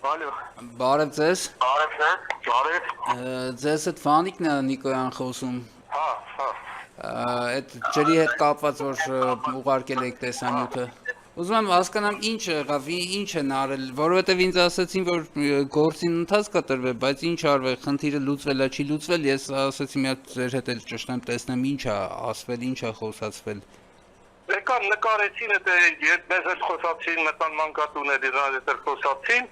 Ալո։ Բարև ձեզ։ Բարև։ Ձեզ հետ Վանիկն է Նիկոյան խոսում։ Հա։ Այդ ջրի հետ կապված որ ուղարկել եք տեսանյութը։ Ուզում եմ հասկանամ ինչ եղավ, ինչ են արել, որովհետև ինձ ասացին որ գործին ընթաց կտրվել, բայց ինչ արվել, խնդիրը լուծվել է, չի լուծվել, ես ասացի մի հատ ձեր հետ էլ ճշտեմ, տեսնեմ ինչ է ասվել, ինչ է խոսացվել։ Եկան նկարեցին այդ մեզ հետ խոսացին, մտան մանկատուներ իրար հետ խոսացին,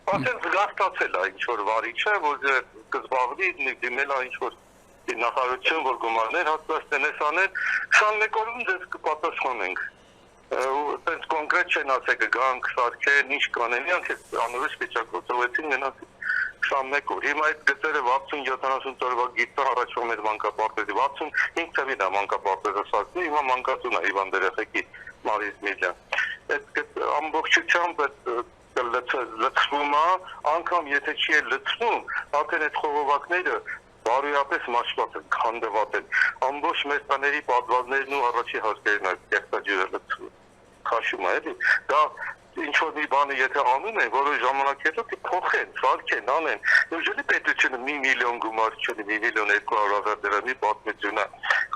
ասեն զգաստացել է ինչ որ վարիչ է, որ կզբաղվի դիմել է ինչ որ նախարարություն, որ գումարներ հատկացնեն էս անել, 21 օրում ձեզ կպատասխանենք։ Այդպես կոնկրետ չեն ասել կգանք, սարքեն, ինչ կանեն, իրանք անորոշ վիճակոծվեցին մենակ 21 օր։ Հիմա այդ գծերը 60-70 տարվա գիտը առաջվա մեր մանկապարտեզի 65 թվին է մանկապարտեզը սարքել, հիմա մանկատուն է Իվան Դերեխեկի Մարիս Միլյան։ Այդ ամբողջությամբ լցվում է, անգամ եթե չի լցվում, արդեն այդ խողովակները բարոյապես մաշված են, քանդված են։ Ամբողջ մեր տաների պատվազներն ու առաջի հարկերն են կեղտաջուրը լցվում։ Քաշում է, էլի։ Դա ինչ որ մի բանը եթե անում են, որոշ ժամանակ հետո փոխեն, սարքեն, անեն։ Ուժելի պետությունը 1 միլիոն գումար չունի, 1,2 միլիոն դրամի պատմություն է,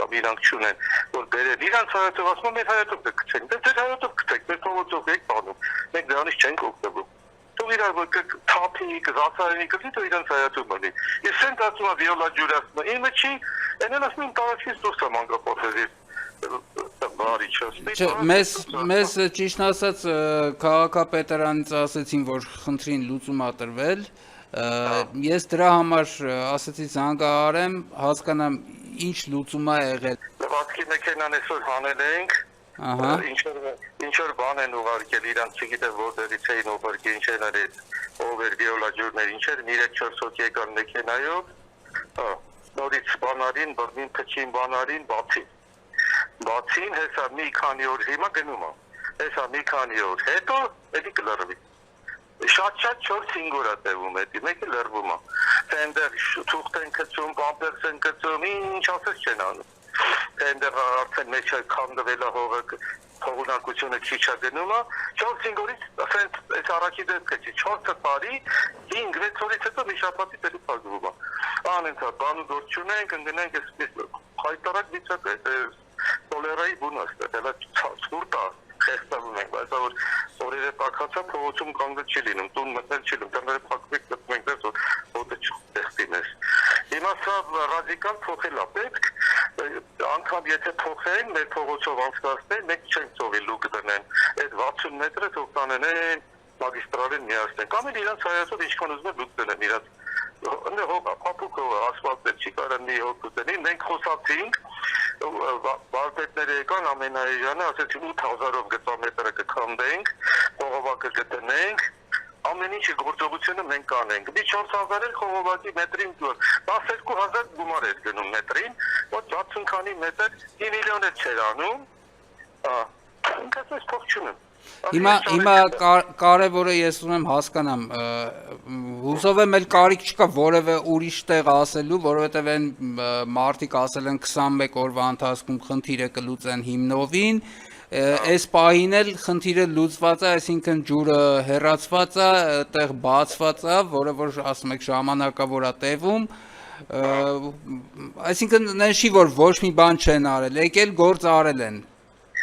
կամ իրանք չունեն, որ բերեն։ Իրանք հայտով ասում են, մեր հայտով կգցենք, դե հայտով գցեք, մեր փողոցով եք բանում։ Մենք դրանից չենք օգտվում։ Դու իրար որ թափի կզասարանի կլի դու իրանք հայտով մնի։ Ես են ասում եմ վիոլա ջուրասը, իմը չի, այնն ասում եմ տարածքից դուրս է մանկապարտեզից։ Մեզ ճիշտ ասած քաղաքապետարանից ասացին, որ խնդրին լուծում ա տրվել, ես դրա համար ասացի զանգահարեմ, հասկանամ ինչ լուծում ա եղել։ Լվացքի մեքենան այսօր հանել ենք, ինչ որ բան են ուղարկել, իրանք չգիտեմ որտեղից էին ուղարկել, ինչ են արել, ով էր վիոլա ջուրներ, ինչ էր, 3-4 հոգի եկան մեքենայով, նորից բանարին, բռնին փչին բանարին բացին, հեսա մի քանի օր հիմա գնում է, հեսա մի քանի օր, հետո էդի կլրվի, շատ 4-5 օր է տևում էդի, մեկը լրվում է, այնտեղ թուղթ են կծում, պամպերս են կծում, ինչ ասես չեն անում, այնտեղ արդեն մեջը քանդվել է հողը, հողունակությունը քիչ է գնում է, 4-5 օրից, ասենց այս առաջի դեպքը չի, 4 տարի, 5-6 օրից հետո մի շաբաթի տերի փակվում է, անենք բանու գործ չունենք, ընկնենք այսպես հայտարարակ վիճակ է, Տոլերայի բունը ստեղել է ցուրտ է, խեղդվում ենք, բայց որ օրերը տաքացա փողոցում կանգնել չի լինում, տուն մտնել չի լինում, տները փակվեք գտնում ենք դες որ ոտը չստեղծին ես։ Հիմա սա ռադիկալ փոխել է պետք, անգամ եթե փոխեն, մեր փողոցով անցկացնեն, մենք չենք ծովի լուկ դնեն, այդ 60 մետրը թող տանեն մագիստրալին միացնեն, կամ էլ իրանց հայացով ինչքան ուզում են լուկ դնեն իրանց ընդ հողը, փափուկով ասֆալտը չի կարող մի հոգ դնի, մենք խոսացինք վարպետները եկան ամենայեանը, ասեցին 8000-ով գծամետրը կքանդենք, խողովակը կտնենք, ամեն ինչի գործողությունը մենք կանենք։ Մի 4000 էլ խողովակի մետրին 12000 գումար էր գնում մետրին, որ 60 քանի մետր 2 միլիոն էլ չէր անում, ինքս փող չունեմ։ Հիմա կարևորը ես ուզում եմ հասկանամ, հուսով եմ էլ կարիք չկա որևէ ուրիշ տեղ ասելու, որովհետև այն մարդիկ ասել են 21 օրվա ընթացքում խնդիրը կլուծեն հիմնովին, այս պահին էլ խնդիրը լուծված է, այսինքն ջուրը հեռացված է, այդտեղ բացված է, որը որ ասում եք ժամանակավոր է տևում, այսինքն նշի որ ոչ մի բան չեն արել, եկել գործ արել են։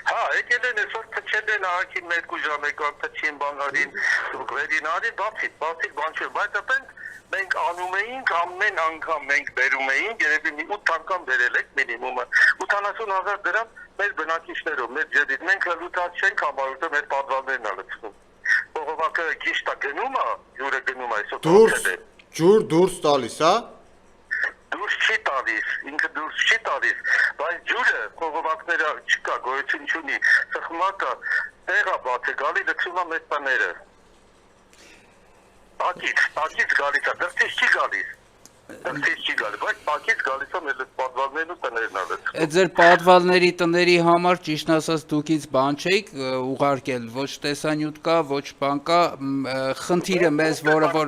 Հա, եկել են այսօր փչել են ահագին 2 ժամ եկան փչին բանարին, վերին արին, բացիկ բան չէ, բայց ապենք մենք անում էինք, ամեն անգամ մենք բերում էինք, երևի մի 8 անգամ բերել եք մինիմումը, 80000 դրամ մեր բնակիչներով, մեր ջրից, մենք լուտած չենք համարում, մեր պատվալներն է լցվում։ Խողովակը գիշտ է գնում է, ջուրը գնում է այսօր։ Ջուր դուրս տալիս, հա։ Դուրս չի տալիս, ինքը դուրս չի տալիս, բայց ջուրը խողովակները չկա, գոյություն չունի, սխմակը տեղա բաց է գալի լցում է մեր տները։ Պակից գալիս է, դրսից չի գալիս, բայց պակից գալիս է մեր պատվալներն ու տներն է լցում։ Այդ ձեր պատվալների տների համար ճիշտ ասած դուքից բան չէիք ուղարկել, ոչ տեսանյութ կա, ոչ բան կա, խնդիրը մեզ որը որ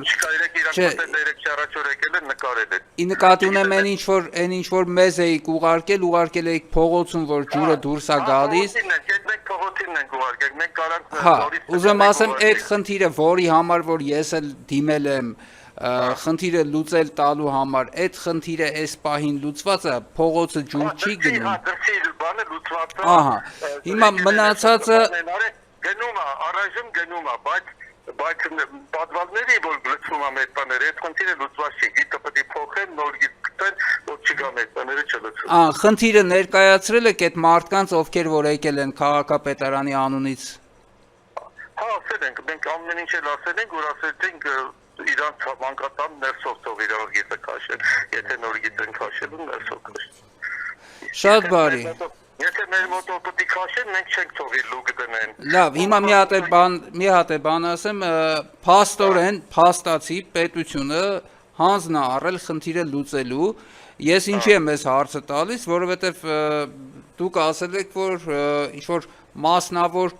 Ի նկատի ունեմ այն ինչ որ մեզ էիք ուղարկել էիք փողոցում որ ջուրը դուրս է գալիս։ Մենք փողոցին ենք ուղարկել քննարկենք, մենք կարանք Հա, ուզում ասեմ, այդ խնդիրը, որի համար որ ես էլ դիմել եմ, խնդիրը լուծել տալու համար, այդ խնդիրը այս պահին լուծված է, փողոցը ջուր չի գնում։ Հա, դրսի բանը լուծված է։ Ահա, հիմա մնացածը գնում է, առայժմ գնում է, բայց պատվալների որ լուծում է այդ բաները, այդ խնդիրը լուծված չի, գիտը պետք է փոխեն, նոր գիտ գտեն, որ չգա այդ բաները չլուծում։ խնդիրը ներկայացրել եք այդ մարդկանց, ովքեր որ եկել են քաղաքապետարանի անունից։ Հա, ասել ենք, մենք ամեն ինչ էլ ասել ենք, որ ասել ենք իրանց մանկատան ներսով թող իրար գիտը քաշեն, եթե նոր գիտ են քաշելու ներսով քաշեն։ Շատ բարի։ Եթե մեր մոտով պետք է քաշեն, մենք չենք թողի լուկ դնեն։ Լավ, հիմա մի հատ է բան ասեմ, փաստորեն, փաստացի պետությունը հանձն է առել խնդիրը լուծելու։ Ես ինչի եմ այս հարցը տալիս, որովհետև դուք ասել եք, որ ինչ-որ մասնավոր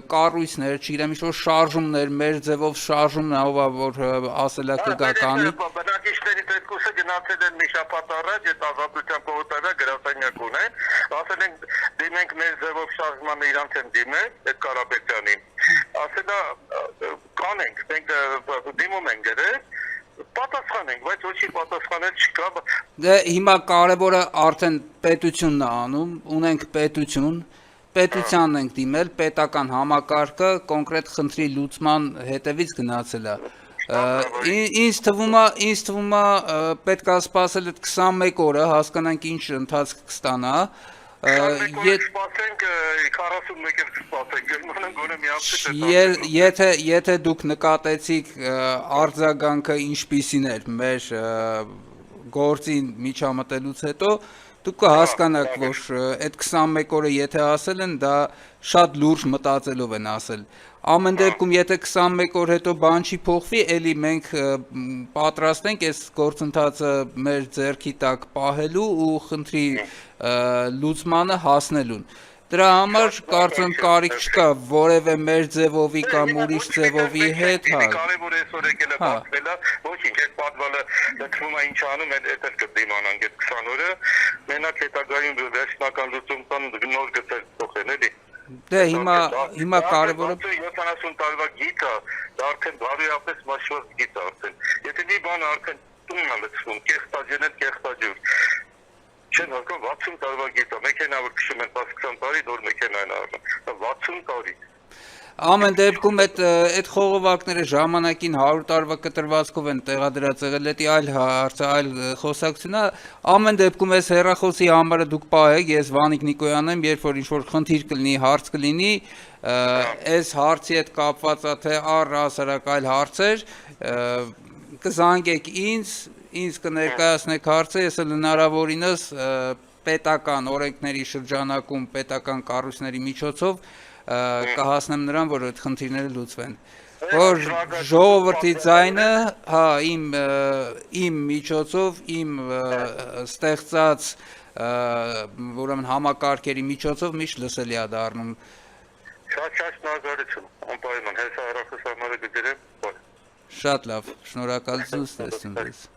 կառույցներ, չգիտեմ, ինչ-որ շարժումներ, մեր ձևով շարժումն ով որ ասել է կգա կանի։ Բնակիչների դեպքուսը գնացել են մի շաբաթ առաջ, այդ ազատության փողոցը գրասենյակ ունեն, ասել են դիմենք մեր ձևով շարժմանը իրանց են դիմել, այդ Կարապետյանին։ Ասել է կանենք, մենք դիմում ենք գրել, պատասխանենք, բայց ոչի պատասխանել չկա։ Դե հիմա կարևորը արդեն պետությունն է անում, ունենք պետություն, պետությանն ենք դիմել, պետական համակարգը կոնկրետ խնդրի լուծման հետևից գնացել է։ Ինձ թվում է պետք է սպասել այդ 21 օրը, հասկանանք ինչ ընթացք կստանա։ Սպասենք 41 սպասենք, եթե դուք նկատեցիք արձագանքը ինչպիսին էր մեր գործի միջամտելուց հետո, դուք կհասկանաք, որ այդ 21 օրը եթե ասել են, դա շատ լուրջ մտածելով են ասել։ Ամեն դեպքում, եթե 21 օր հետո բան չի փոխվի, էլի մենք պատրաստ ենք այս գործընթացը մեր ձեռքի տակ պահելու ու խնդրի լուծմանը հասնելուն։ Դրա համար կարծում կարիք չկա որևէ մեր ձևովի կամ ուրիշ ձևովի հետ, հա։ Կարևոր այսօր եկել է բացվելը, ոչինչ, այդ պատվալը լցվում է ինչ անում, այդ կդիմանանք այդ 20 օրը, մենակ հետագայում վերջնական լուծում տան նոր գծեր փոխեն, էլի։ Դե հիմա կարևորը 70 տարվա գիտը, դա արդեն բարոյապես մաշված գիտ արդեն։ Եթե մի բան արդեն տունն է լցվում, կեղտաջներ, կեղտաջուր։ Չեն հարկում 60 տարվա գիտը, մեքենա որ քշում են 10-20 տարի, նոր մեքենա են առնում։ 60 տարի։ Ամեն դեպքում այդ խողովակները ժամանակին 100 տարվա կտրվածքով են տեղադրած եղել, դա այլ հարց, այլ խոսակցություն է։ Ամեն դեպքում այս հեռախոսի համարը դուք պահեք, ես Վանիկ Նիկոյանն եմ, երբ որ ինչ-որ խնդիր կլինի, հարց կլինի, այս հարցի հետ կապված է թե առհասարակ այլ հարցեր, կզանգեք ինձ կներկայացնեք հարցը, ես էլ հնարավորինս պետական օրենքների շրջանակում, պետական կառույցների միջոցով կհասնեմ նրան, որ այդ խնդիրները լուծվեն։ Որ ժողովրդի ձայնը, հա, իմ միջոցով, իմ ստեղծած ուրեմն համակարգերի միջոցով միշտ լսելի է դառնում։ Շատ շնորհակալություն, անպայման, հեսա հեռախոսահամարը կգրեմ։ Շատ լավ, շնորհակալություն, ստեսնվեց։